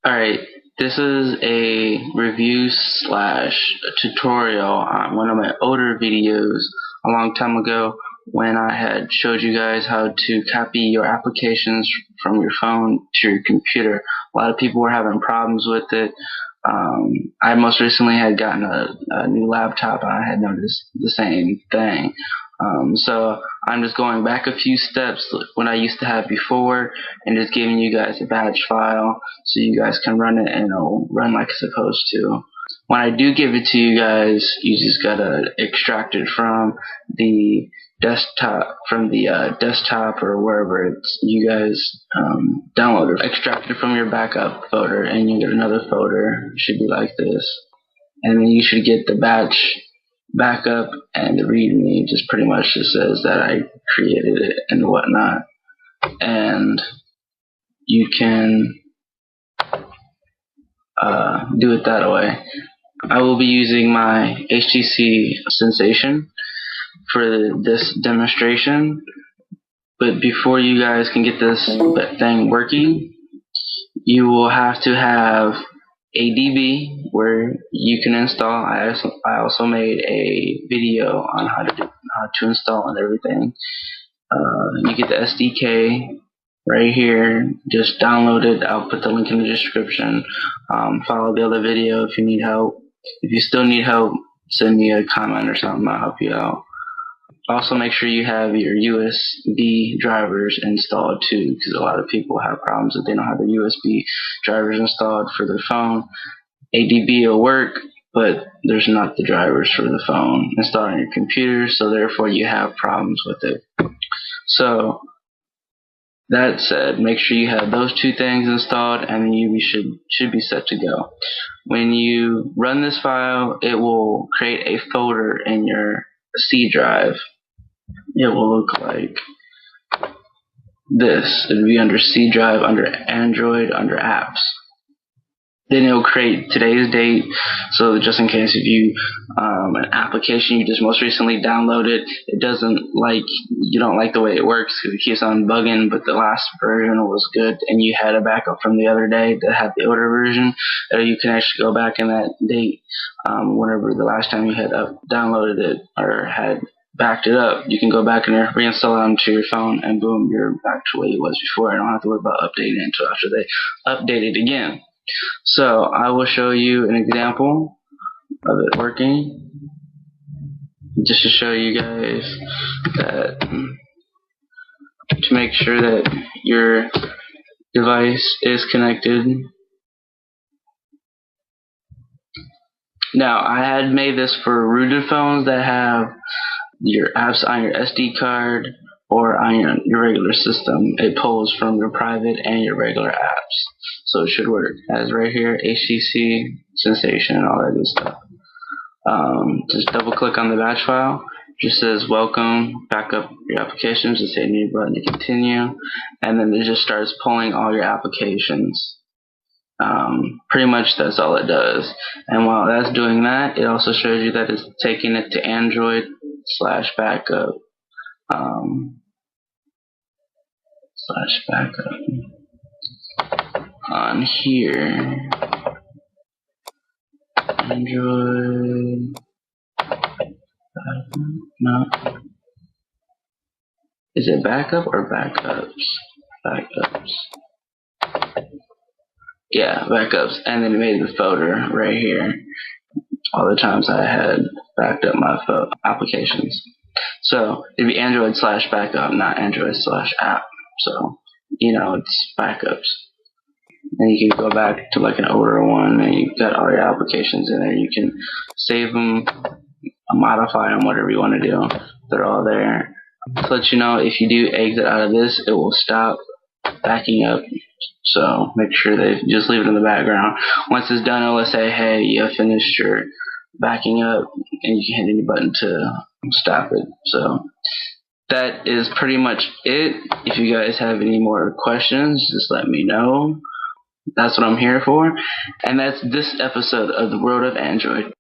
Alright, this is a review slash tutorial on one of my older videos a long time ago when I had showed you guys how to copy your applications from your phone to your computer. A lot of people were having problems with it. I most recently had gotten a new laptop and I had noticed the same thing. So I'm just going back a few steps what I used to have before and just giving you guys a batch file so you guys can run it and it'll run like it's supposed to. When I do give it to you guys, you just gotta extract it from the desktop or wherever it's you guys download it. Extract it from your backup folder and you get another folder. It should be like this. And then you should get the batch backup, and the readme just pretty much just says that I created it and whatnot. And you can do it that way. I will be using my HTC Sensation for this demonstration, but before you guys can get this thing working, you will have to have a DB where you can install. I also made a video on how to install and everything. You get the SDK right here. Just download it. I'll put the link in the description. Follow the other video if you need help. If you still need help, send me a comment or something. I'll help you out. Also, make sure you have your USB drivers installed too, because a lot of people have problems that they don't have the USB drivers installed for their phone. ADB will work, but there's not the drivers for the phone installed on your computer, so therefore you have problems with it. So that said, make sure you have those two things installed, and you should be set to go. When you run this file, it will create a folder in your C drive. It will look like this. It will be under C drive, under Android, under apps. Then it will create today's date, so just in case if you an application you just most recently downloaded, you don't like the way it works because it keeps on bugging, but the last version was good and you had a backup from the other day that had the older version, you can actually go back in that date whenever the last time you had downloaded it or had backed it up. You can go back and reinstall it onto your phone, and boom, you're back to the way it was before. I don't have to worry about updating it until after they update it again. So I will show you an example of it working, just to show you guys that to make sure that your device is connected. Now, I had made this for rooted phones that have your apps on your SD card or on your regular system. It pulls from your private and your regular apps, so it should work. As right here, HTC Sensation and all that good stuff. Just double click on the batch file. It just says welcome, back up your applications, just hit a new button to continue, and then it just starts pulling all your applications. Pretty much that's all it does. And while that's doing that, it also shows you that it's taking it to Android / backup. On here, Android, no, is it backup or backups? Backups. Yeah, backups. And then it made the folder right here. All the times I had backed up my applications. So it'd be Android / backup, not Android / app. So, it's backups. And you can go back to like an older one and you've got all your applications in there. You can save them, modify them, whatever you want to do. They're all there. To let you know, if you do exit out of this, it will stop backing up. So make sure that you just leave it in the background. Once it's done, it will say, hey, you have finished your backing up, and you can hit any button to stop it. So that is pretty much it. If you guys have any more questions, just let me know. That's what I'm here for. And that's this episode of The World of Android.